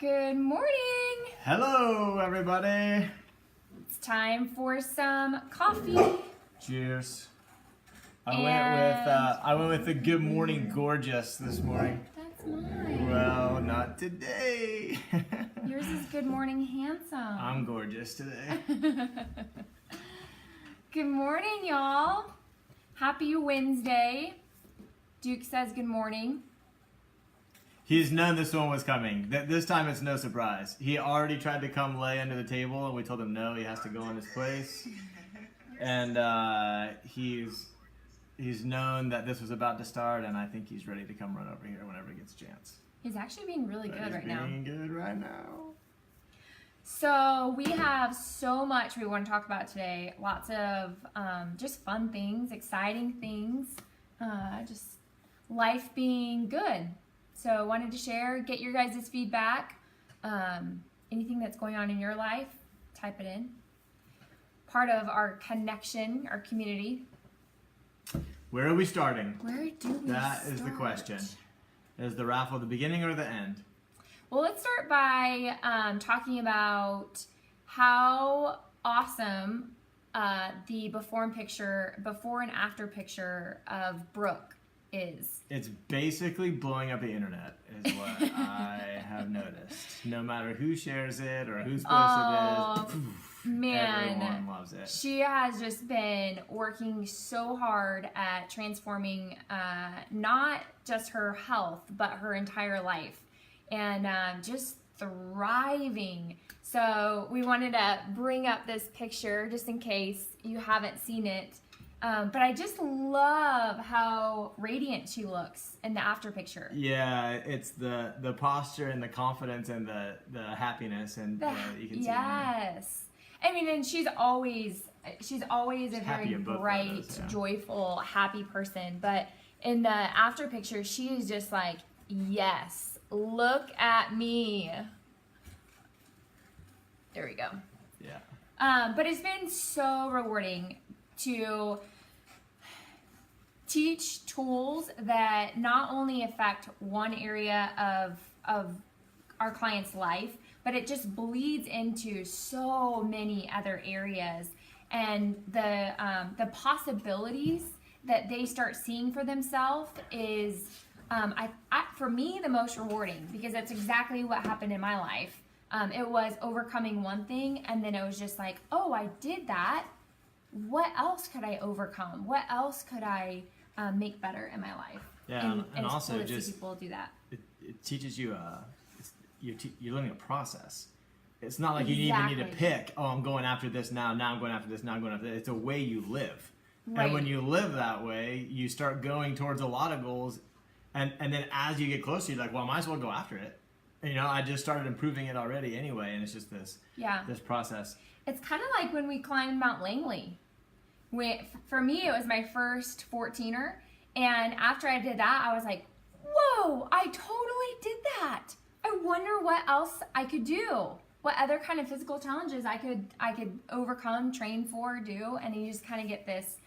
Good morning. Hello, everybody. It's time for some coffee. Cheers. I went with the Good Morning Gorgeous this morning. That's mine. Well, not today. Yours is Good Morning Handsome. I'm gorgeous today. Good morning, y'all. Happy Wednesday. Duke says good morning. He's known this one was coming. This time it's no surprise. He already tried to come lay under the table, and we told him no, he has to go in his place. And he's known that this was about to start, and I think he's ready to come run over here whenever he gets a chance. He's actually being really good right now. Being good right now. So we have so much we want to talk about today. Lots of just fun things, exciting things, just life being good. So I wanted to share, get your guys' feedback. Anything that's going on in your life, type it in. Part of our connection, our community. Where are we starting? Where do we That start? is the question. Is the raffle the beginning or the end? Well, let's start by talking about how awesome the before and after picture of Brooke is. It's basically blowing up the internet, is what I have noticed. No matter who shares it or whose post it is, Man, everyone loves it. she has just been working so hard at transforming not just her health, but her entire life, and just thriving. So we wanted to bring up this picture just in case you haven't seen it. But I just love how radiant she looks in the after picture. Yeah, it's the posture and the confidence and the happiness, and you can see. Yes. I mean, and she's always a very bright, photos, yeah. joyful, happy person. But in the after picture, she is just like, yes, look at me. There we go. Yeah. But it's been so rewarding to teach tools that not only affect one area of our client's life, but it just bleeds into so many other areas, and the possibilities that they start seeing for themselves is for me the most rewarding, because that's exactly what happened in my life. It was overcoming one thing, and then it was just like, oh, I did that. What else could I overcome? What else could I make better in my life? Yeah, and it's also cool to see just people do that. It teaches you you're learning a process. It's not like you even need to pick, oh, I'm going after this now I'm going after this, now I'm going after this. It's a way you live. Right. And when you live that way, you start going towards a lot of goals, and then as you get closer, you're like, well, I might as well go after it. And, I just started improving it already anyway, and it's just this process. It's kind of like when we climbed Mount Langley. For me, it was my first 14er, and after I did that, I was like, whoa, I totally did that. I wonder what else I could do. What other kind of physical challenges I could overcome, train for, do, and you just kind of get this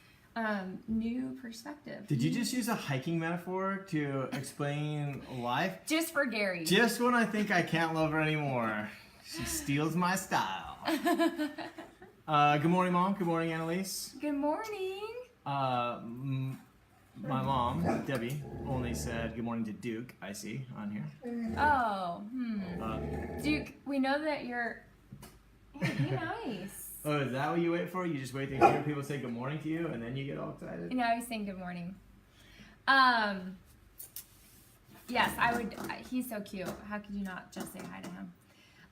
new perspective. Did you just use a hiking metaphor to explain life? Just for Gary. Just when I think I can't love her anymore, she steals my style. Good morning, Mom. Good morning, Annalise. Good morning. My mom, Debbie, only said good morning to Duke, I see, on here. Oh, Duke, we know that you're... Hey, be nice. Oh, is that what you wait for? You just wait to hear people say good morning to you, and then you get all excited? No, he's saying good morning. Yes, I would. He's so cute. How could you not just say hi to him?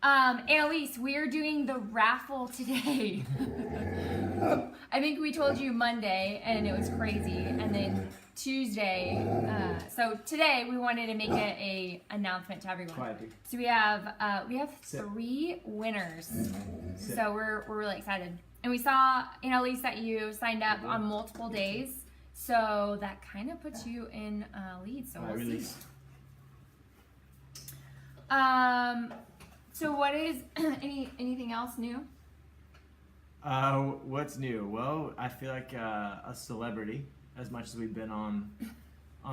Annalise, we're doing the raffle today. I think we told you Monday, and it was crazy. And then Tuesday. So today we wanted to make a announcement to everyone. Quiet. So we have 3 winners. So we're really excited. And we saw, Annalise, that you signed up on multiple days. So that kind of puts you in lead. So we'll see. So what is anything else new? What's new? Well, I feel like a celebrity, as much as we've been on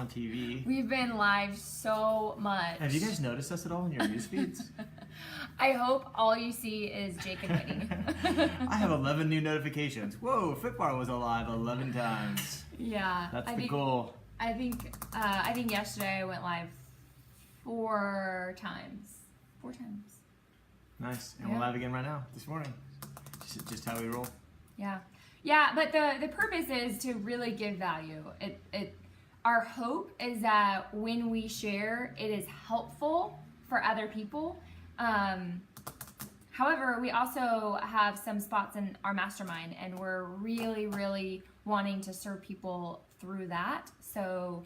TV. We've been live so much. Have you guys noticed us at all in your news feeds? I hope all you see is Jake and Whitney. I have 11 new notifications. Whoa, Fitbar was alive 11 times. Yeah. That's the goal. I think yesterday I went live 4 times. 4 times. Nice. And we're live again right now, this morning. Just how we roll. Yeah. Yeah, but the purpose is to really give value. Our hope is that when we share, it is helpful for other people. However, we also have some spots in our mastermind, and we're really, really wanting to serve people through that. So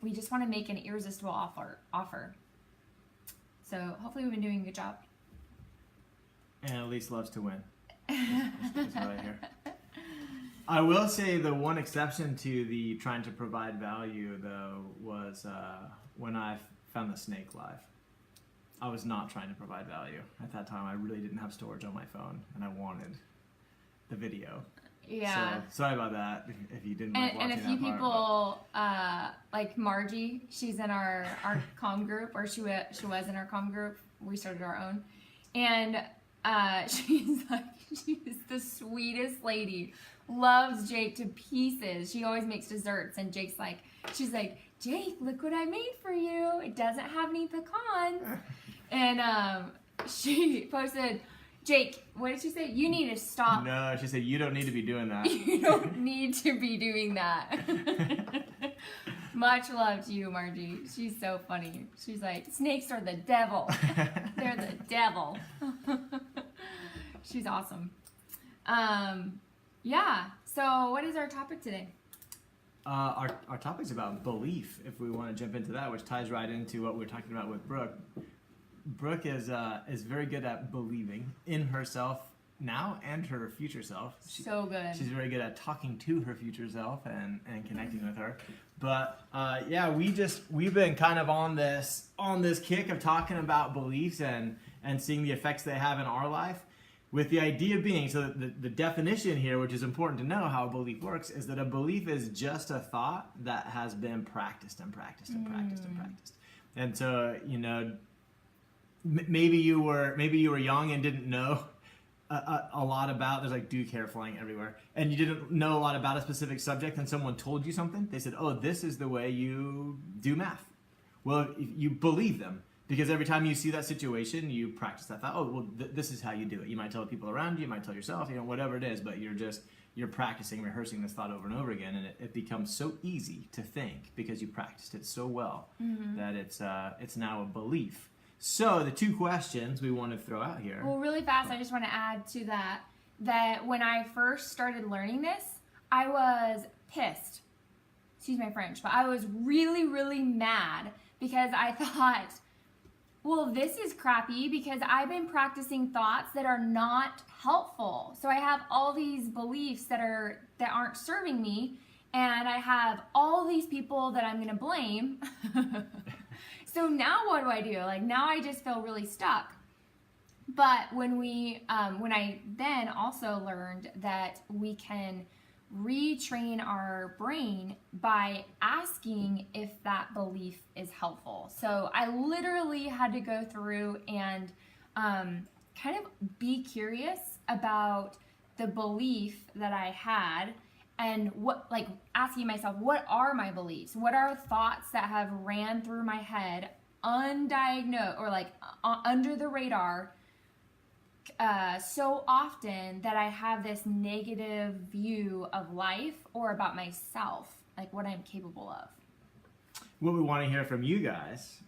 we just want to make an irresistible offer. So hopefully we've been doing a good job. And Elise loves to win. That's what I hear. I will say the one exception to the trying to provide value, though, was when I found the snake live. I was not trying to provide value. At that time, I really didn't have storage on my phone, and I wanted the video. Yeah. So, sorry about that, if you didn't like watching and a few that people, like Margie, she's in our comm group, or she was in our comm group. We started our own. And she's the sweetest lady. Loves Jake to pieces. She always makes desserts, and she's like, Jake, look what I made for you. It doesn't have any pecans. And she posted, Jake, what did she say? You need to stop. No, she said, you don't need to be doing that. You don't need to be doing that. Much love to you, Margie. She's so funny. She's like, snakes are the devil. They're the devil. She's awesome. Yeah. So what is our topic today? Our topic's about belief, if we want to jump into that, which ties right into what we were talking about with Brooke. Brooke is very good at believing in herself now and her future self. So good. She's very good at talking to her future self and connecting with her. But yeah, we've been kind of on this kick of talking about beliefs and seeing the effects they have in our life. With the idea being, so the definition here, which is important to know how a belief works, is that a belief is just a thought that has been practiced and practiced and practiced and practiced. And so, maybe you were young and didn't know a lot about, there's like dew hair flying everywhere, and you didn't know a lot about a specific subject, and someone told you something. They said, oh, this is the way you do math. Well, you believe them. Because every time you see that situation, you practice that thought. Oh, well, this is how you do it. You might tell people around you, you might tell yourself, whatever it is, but you're practicing, rehearsing this thought over and over again, and it becomes so easy to think because you practiced it so well that it's now a belief. So the 2 questions we want to throw out here. Well, really fast, I just want to add to that when I first started learning this, I was pissed. Excuse my French, but I was really, really mad because I thought, well, this is crappy because I've been practicing thoughts that are not helpful. So I have all these beliefs that aren't serving me, and I have all these people that I'm going to blame. So now what do I do? Like, now I just feel really stuck. But when I then also learned that we can retrain our brain by asking if that belief is helpful. So I literally had to go through and kind of be curious about the belief that I had, and asking myself, what are my beliefs? What are thoughts that have ran through my head undiagnosed or under the radar so often that I have this negative view of life or about myself, like what I'm capable of. What we want to hear from you guys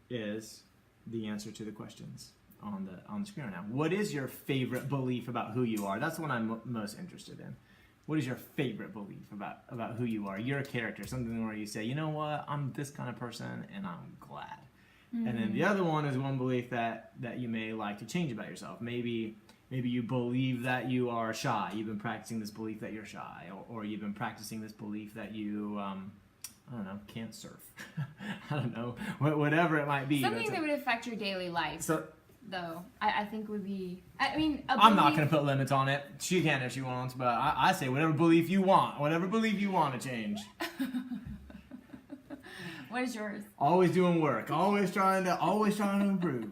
is the answer to the questions on the screen right now. What is your favorite belief about who you are? That's the one I'm most interested in. What is your favorite belief about who you are? Your character, something where you say, you know what, I'm this kind of person and I'm glad. Mm-hmm. And then the other one is one belief that you may like to change about yourself. Maybe you believe that you are shy. You've been practicing this belief that you're shy, or you've been practicing this belief that you, I don't know, can't surf. I don't know, whatever it might be. Something that would affect your daily life. So, though, I think would be, I'm not going to put limits on it. She can if she wants, but I say whatever belief you want to change. What is yours? Always doing work. Always trying to improve.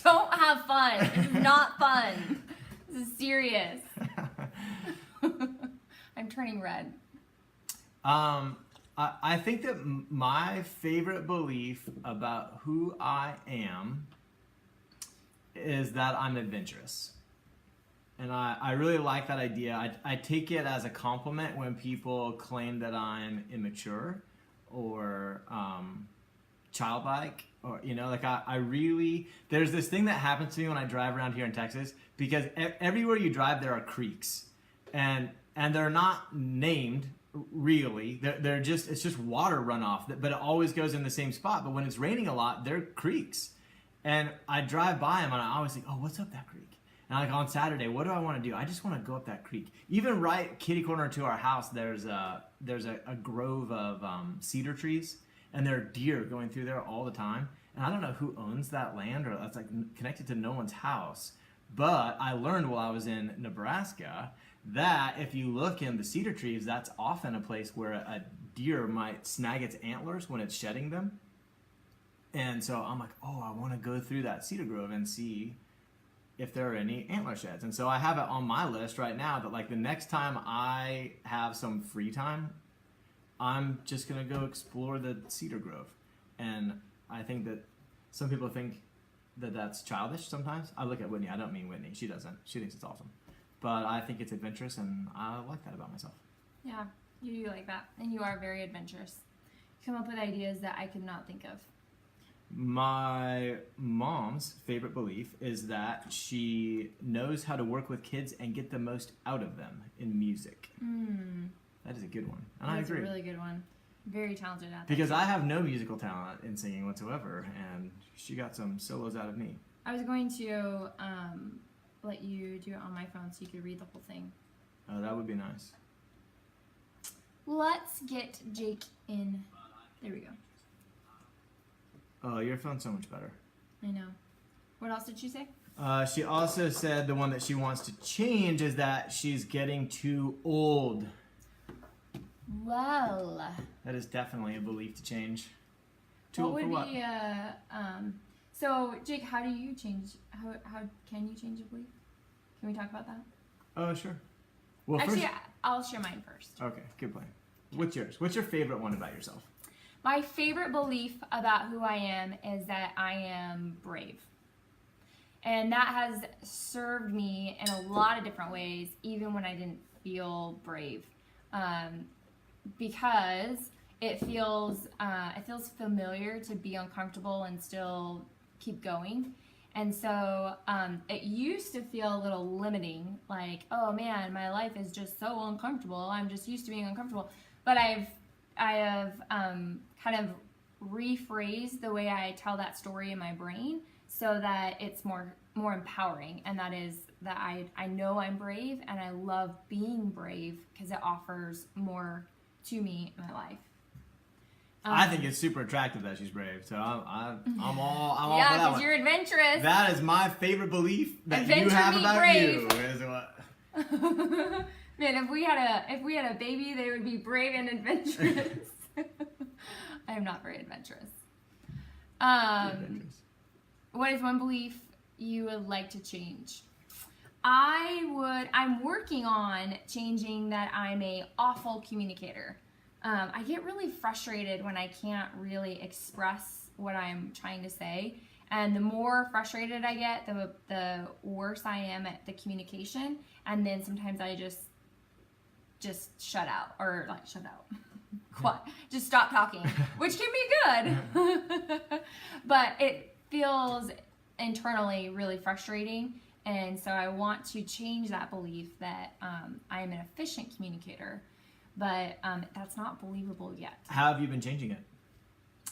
Don't have fun. This is not fun. This is serious. I'm turning red. I think that my favorite belief about who I am is that I'm adventurous. And I really like that idea. I take it as a compliment when people claim that I'm immature or childlike, or like I really, there's this thing that happens to me when I drive around here in Texas, because everywhere you drive there are creeks, and they're not named really. They're just, it's just water runoff, but it always goes in the same spot. But when it's raining a lot, they're creeks, and I drive by them and I always think, oh, what's up that creek? And like on Saturday, what do I want to do? I just want to go up that creek. Even right kitty corner to our house, there's a grove of cedar trees, and there are deer going through there all the time. And I don't know who owns that land, or that's like connected to no one's house. But I learned while I was in Nebraska that if you look in the cedar trees, that's often a place where a deer might snag its antlers when it's shedding them. And so I'm like, oh, I want to go through that cedar grove and see if there are any antler sheds. And so I have it on my list right now that like the next time I have some free time, I'm just going to go explore the cedar grove. And I think that some people think that that's childish sometimes. I look at Whitney. I don't mean Whitney. She doesn't. She thinks it's awesome. But I think it's adventurous, and I like that about myself. Yeah, you do like that. And you are very adventurous. You come up with ideas that I could not think of. My mom's favorite belief is that she knows how to work with kids and get the most out of them in music. That is a good one. And I agree. That's a really good one. Very talented at that. Because I have no musical talent in singing whatsoever, and she got some solos out of me. I was going to let you do it on my phone so you could read the whole thing. Oh, that would be nice. Let's get Jake in. There we go. Oh, your phone's so much better. I know. What else did she say? She also said the one that she wants to change is that she's getting too old. Well, That is definitely a belief to change. Too what old for would what? be so Jake, how do you change, how can you change a belief? Can we talk about that? Oh, sure. Well, Actually, first... I'll share mine first. Okay, good plan. What's yours? What's your favorite one about yourself? My favorite belief about who I am is that I am brave. And that has served me in a lot of different ways, even when I didn't feel brave. Because it feels familiar to be uncomfortable and still keep going. And so it used to feel a little limiting, like, oh man, my life is just so uncomfortable. I'm just used to being uncomfortable. But I have kind of rephrased the way I tell that story in my brain so that it's more empowering. And that is that I know I'm brave, and I love being brave because it offers more to me in my life. I think it's super attractive that she's brave, so I'm all for yeah, that because one. you're adventurous. That is my favorite belief that Adventure you have me about brave. you. Is what... Man, if we had a baby, they would be brave and adventurous. I am not very adventurous. What is one belief you would like to change? I'm working on changing that I'm a awful communicator. I get really frustrated when I can't really express what I'm trying to say. And the more frustrated I get, the worse I am at the communication. And then sometimes I just shut out, or like shut out. What? Just stop talking, which can be good. But it feels internally really frustrating. And so I want to change that belief that I am an efficient communicator. But that's not believable yet. How have you been changing it?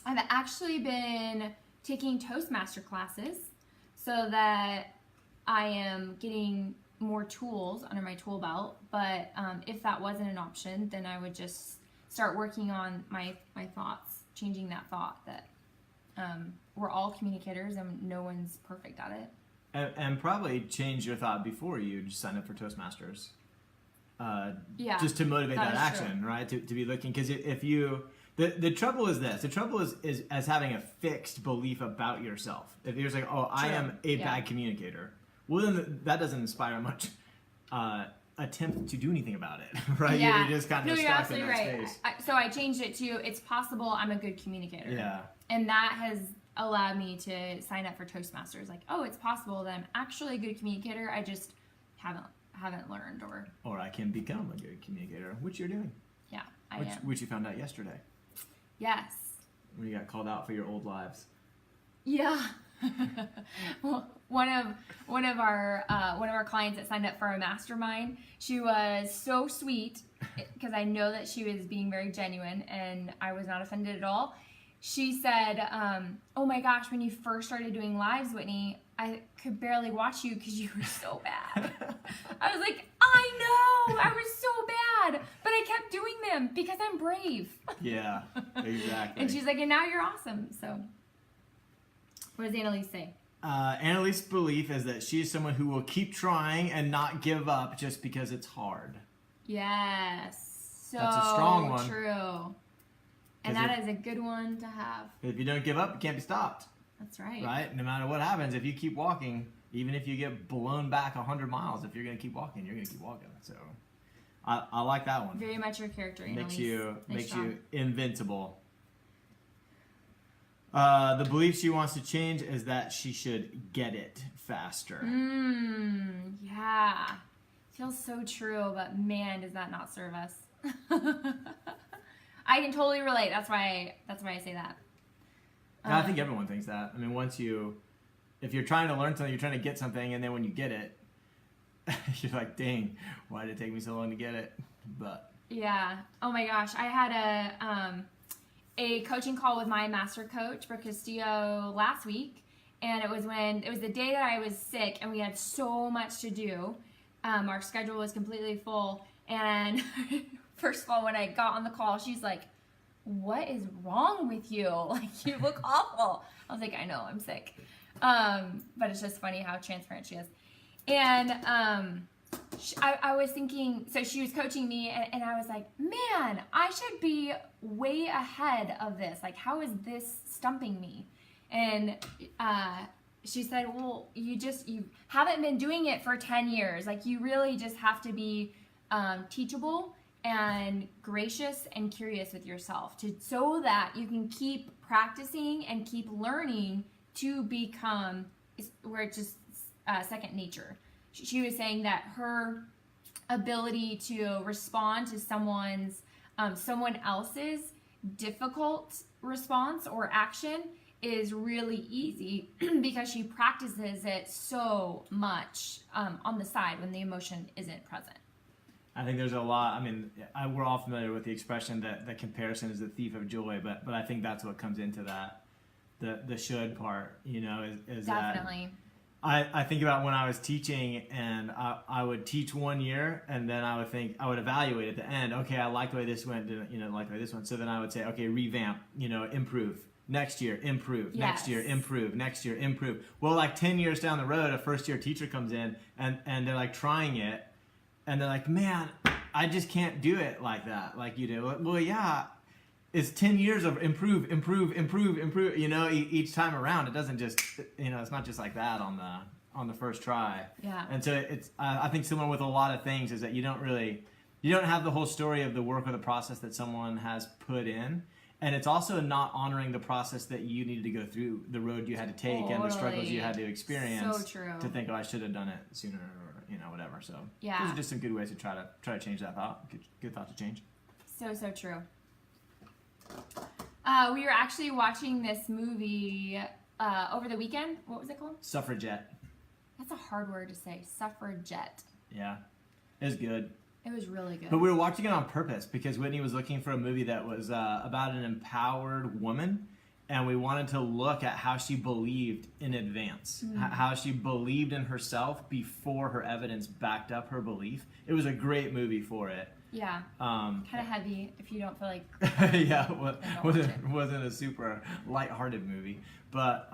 I've actually been taking Toastmaster classes so that I am getting more tools under my tool belt. But if that wasn't an option, then I would just start working on my thoughts, changing that thought that we're all communicators and no one's perfect at it. And probably change your thought before you just sign up for Toastmasters. Yeah, just to motivate that is action, true. right? To be looking, because if you The trouble is this. The trouble is as having a fixed belief about yourself. If you're just like, oh, I True. am a Yeah. bad communicator, well, then that doesn't inspire much attempt to do anything about it, right? Yeah. You're just kind of No, you're stuck in absolutely that right. space. So I changed it to, it's possible I'm a good communicator. Yeah. And that has allowed me to sign up for Toastmasters. Like, oh, it's possible that I'm actually a good communicator. I just haven't learned, or Or I can become a good communicator, which you're doing, yeah, I am. which you found out yesterday Yes. when you got called out for your old lives. Yeah. Well, one of our clients that signed up for a mastermind, she was so sweet because I know that she was being very genuine and I was not offended at all. She said, "Oh my gosh, when you first started doing lives, Whitney, I could barely watch you because you were so bad." I was like, "I know, I was so bad, but I kept doing them because I'm brave." Yeah, exactly. And she's like, "And now you're awesome." So, what does Annalise say? Annalise's belief is that she is someone who will keep trying and not give up just because it's hard. Yes. So That's a strong one. true. And 'Cause that is a good one to have. If you don't give up, you can't be stopped, That's right. right? No matter what happens, if you keep walking, even if you get blown back 100 miles, if you're going to keep walking, you're going to keep walking. So I like that one. Very much your character, Makes Annalise. you Nice makes job. you invincible. The belief she wants to change is that she should get it faster. Yeah. Feels so true, but man, does that not serve us. I can totally relate. That's why I say that. I think everyone thinks that. I mean, if you're trying to learn something, you're trying to get something, and then when you get it, you're like, dang, why did it take me so long to get it? But Yeah. Oh my gosh. I had a coaching call with my master coach, Brooke Castillo, last week. And it was the day that I was sick and we had so much to do. Our schedule was completely full. And first of all, when I got on the call, she's like, "What is wrong with you? Like, you look awful." I was like, "I know, I'm sick." But it's just funny how transparent she is. And I was thinking, so she was coaching me, and I was like, man, I should be way ahead of this. Like, how is this stumping me? And she said, well, you haven't been doing it for 10 years. Like, you really just have to be teachable and gracious and curious with yourself so that you can keep practicing and keep learning to become where it's just second nature. She was saying that her ability to respond to someone else's difficult response or action is really easy because she practices it so much on the side when the emotion isn't present. I think there's a lot. I mean, we're all familiar with the expression that comparison is the thief of joy, but I think that's what comes into that. The should part, is Definitely. that I think about when I was teaching, and I would teach 1 year, and then I would evaluate at the end. Okay, I like the way this went. Didn't like the way this went. So then I would say, okay, revamp. Improve. Next year, improve. Next year, Yes. improve. Next year, improve. Well, like 10 years down the road, a first-year teacher comes in, and they're like trying it, and they're like, man, I just can't do it like that, like you do. Well, yeah. It's 10 years of improve, each time around. It doesn't just, it's not just like that on the first try. Yeah. And so it's, I think similar with a lot of things is that you don't have the whole story of the work or the process that someone has put in. And it's also not honoring the process that you needed to go through, the road you had to take and the struggles you had to experience. So true. To think, oh, I should have done it sooner or, whatever. So Yeah. those are just some good ways to try to change that thought. Good thought to change. So true. We were actually watching this movie over the weekend. What was it called? Suffragette. That's a hard word to say. Suffragette. Yeah. It was good. It was really good. But we were watching it on purpose because Whitney was looking for a movie that was about an empowered woman, and we wanted to look at how she believed in advance, how she believed in herself before her evidence backed up her belief. It was a great movie for it. Yeah. Kind of heavy if you don't feel like. Yeah, watch it. wasn't a super lighthearted movie, but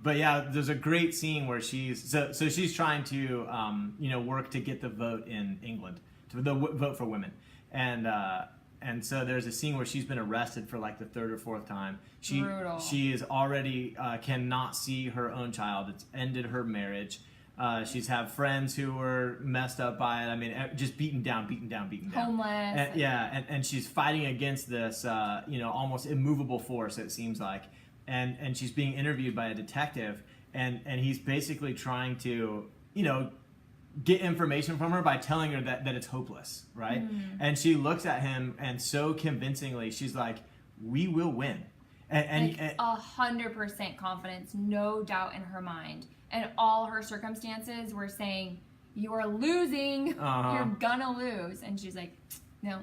yeah, there's a great scene where she's trying to work to get the vote in England, to the vote for women, and and so there's a scene where she's been arrested for like the third or fourth time. Brutal. She is already cannot see her own child. It's ended her marriage. She's had friends who were messed up by it. I mean, just beaten down. Homeless. And she's fighting against this, almost immovable force, it seems like. And she's being interviewed by a detective, and he's basically trying to, get information from her by telling her that it's hopeless, right? And she looks at him, and so convincingly, she's like, "We will win." And 100% confidence, no doubt in her mind. And all her circumstances were saying, "You're losing. You're gonna lose." And she's like, "No."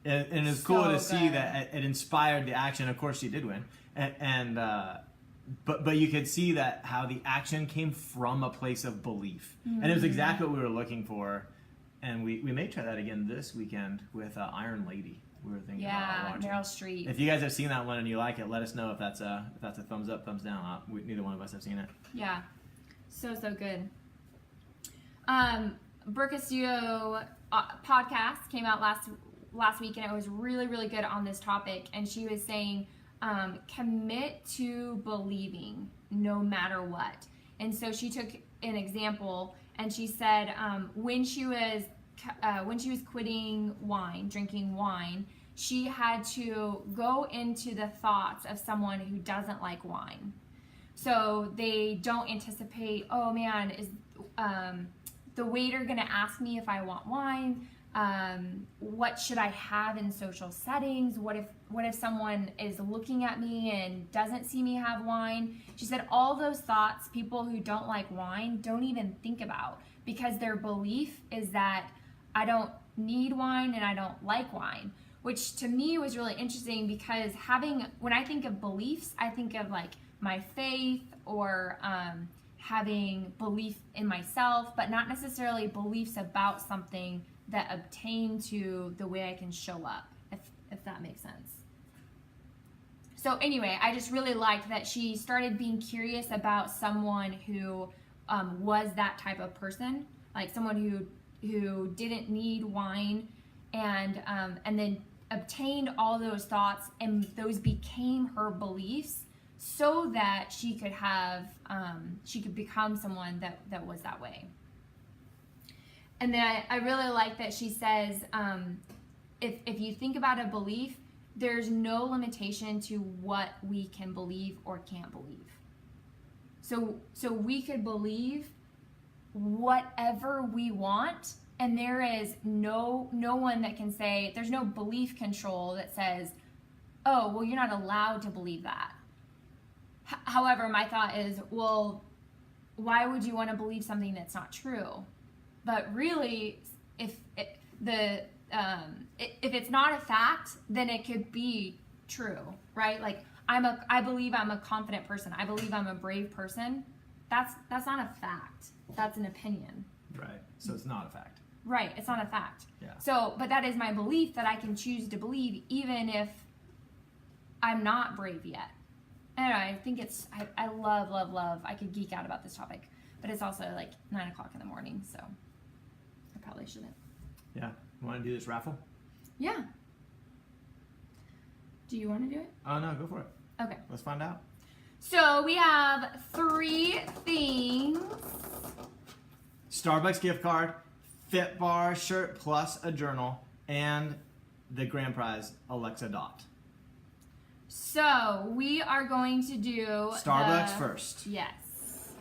And it's cool to see good. that it inspired the action. Of course, she did win, but you could see that how the action came from a place of belief, and it was exactly what we were looking for. And we may try that again this weekend with Iron Lady. We were thinking about watching. Meryl Streep. If you guys have seen that one and you like it, let us know if that's a thumbs up, thumbs down. Neither one of us have seen it. Yeah, so good. Brooke Castillo podcast came out last week, and it was really, really good on this topic. And she was saying, commit to believing no matter what. And so she took an example, and she said when she was quitting drinking wine, she had to go into the thoughts of someone who doesn't like wine. So they don't anticipate, oh man, is the waiter gonna ask me if I want wine? What should I have in social settings? What if someone is looking at me and doesn't see me have wine? She said all those thoughts people who don't like wine don't even think about, because their belief is that I don't need wine and I don't like wine, which to me was really interesting, because when I think of beliefs, I think of like my faith or having belief in myself, but not necessarily beliefs about something that obtain to the way I can show up, if that makes sense. So anyway, I just really liked that she started being curious about someone who was that type of person, like someone who didn't need wine, and then obtained all those thoughts, and those became her beliefs, so that she could become someone that was that way. And then I really like that she says, if you think about a belief, there's no limitation to what we can believe or can't believe. So we could believe whatever we want, and there is no one that can say, there's no belief control that says, oh, well, you're not allowed to believe that. However, my thought is, well, why would you want to believe something that's not true? But really, if it's not a fact, then it could be true, right? Like I believe I'm a confident person. I believe I'm a brave person. That's not a fact. That's an opinion. Right. So it's not a fact. Right. It's not a fact. Yeah. So, but that is my belief that I can choose to believe even if I'm not brave yet. Anyway, I think I love. I could geek out about this topic, but it's also like 9:00 in the morning, so I probably shouldn't. Yeah. You want to do this raffle? Yeah. Do you want to do it? Oh, no, go for it. Okay. Let's find out. So we have 3 things. Starbucks gift card, Fit Bar shirt plus a journal, and the grand prize, Alexa Dot. So we are going to do Starbucks first. Yes.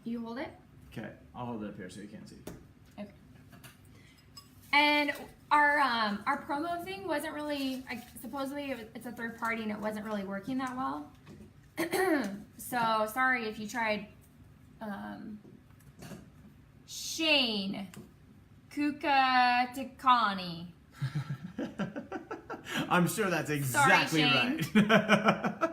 You hold it? Okay, I'll hold it up here so you can't see. Okay. And our promo thing wasn't really, supposedly it's a third party and it wasn't really working that well. So sorry if you tried Shane Kukatikani. I'm sure that's exactly Sorry, right.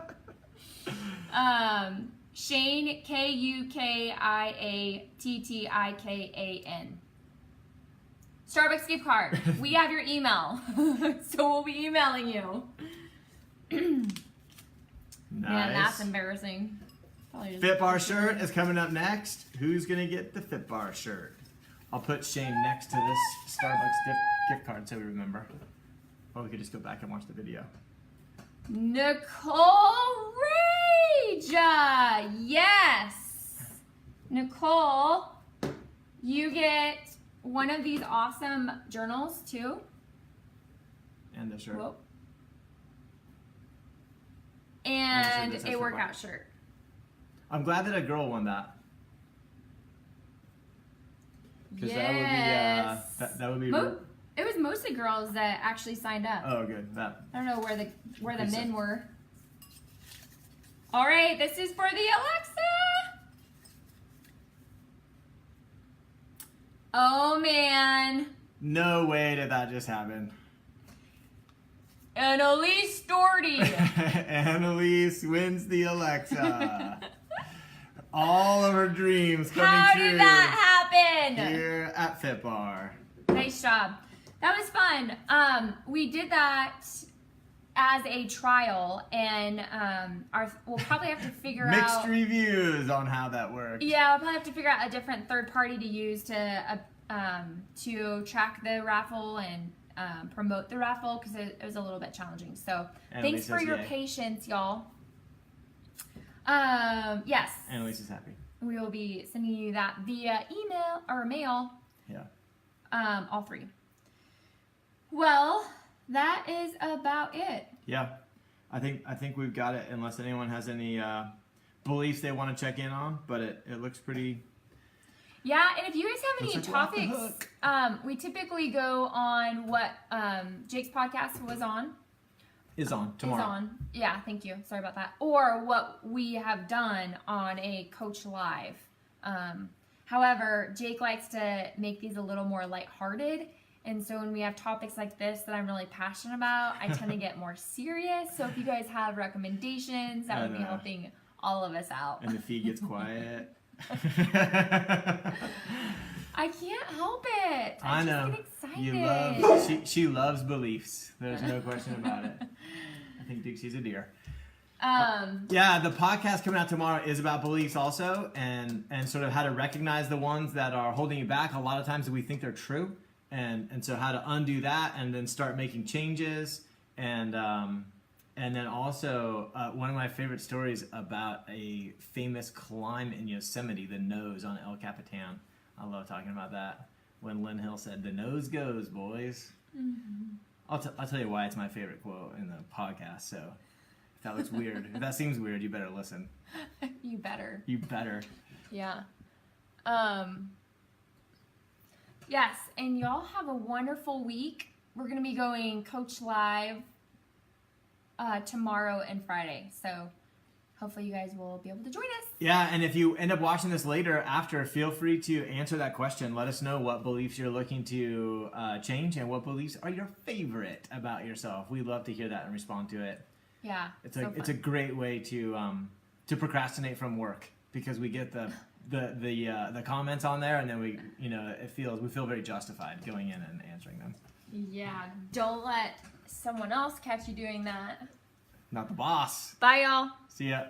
Shane, Kukiattikan. Starbucks gift card. We have your email, so we'll be emailing you. Nice. Man, that's embarrassing. Fit Bar shirt is coming up next. Who's gonna get the Fit Bar shirt? I'll put Shane next to this Starbucks gift card so we remember. Or we could just go back and watch the video. Nicole Rage! Yes! Nicole, you get one of these awesome journals too. And the shirt. Whoa. Oh, And so this a has workout football. shirt. I'm glad that a girl won that. Because Yes. that would be It was mostly girls that actually signed up. Oh, good. That I don't know where the Pretty men simple. were. All right, this is for the Alexa. Oh man, no way did that just happen. Annalise Doherty. Annalise wins the Alexa. All of her dreams coming How true did that happen? here at Fit Bar. Nice job. That was fun. We did that as a trial, and we'll probably have to figure Mixed out. reviews on how that worked. Yeah, we'll probably have to figure out a different third party to use to track the raffle and promote the raffle because it was a little bit challenging. So Annalise thanks for says your yay. patience, y'all. Yes, Annalise is happy. we will be sending you that via email or mail. Yeah. All three. Well, that is about it. Yeah. I think we've got it unless anyone has any beliefs they want to check in on, but it looks pretty. Yeah, and if you guys have any Looks like we're off the topics, we typically go on what Jake's podcast was on. Is on tomorrow. Is on. Yeah, thank you. Sorry about that. Or what we have done on a Coach Live. However, Jake likes to make these a little more lighthearted. And so when we have topics like this that I'm really passionate about, I tend to get more serious. So if you guys have recommendations, that would be helping all of us out. And the feed gets quiet. I can't help it. I just know. get excited. You love. She loves beliefs. There's no question about it. I think Dixie's a deer. Yeah, the podcast coming out tomorrow is about beliefs also, and sort of how to recognize the ones that are holding you back. A lot of times we think they're true, and so how to undo that and then start making changes, and then also one of my favorite stories about a famous climb in Yosemite, the nose on El Capitan. I love talking about that. When Lynn Hill said, "The nose goes, boys." Mm-hmm. I'll tell you why it's my favorite quote in the podcast. So if that looks weird, if that seems weird, you better listen. You better. You better. Yeah. Yes, and y'all have a wonderful week. We're going to be going Coach Live tomorrow and Friday. So hopefully you guys will be able to join us. Yeah, and if you end up watching this later after, feel free to answer that question. Let us know what beliefs you're looking to change and what beliefs are your favorite about yourself. We'd love to hear that and respond to it. Yeah, It's a great way to procrastinate from work because we get the comments on there and then we feel very justified going in and answering them. Yeah, don't let someone else catch you doing that. Not the boss. Bye, y'all. See ya.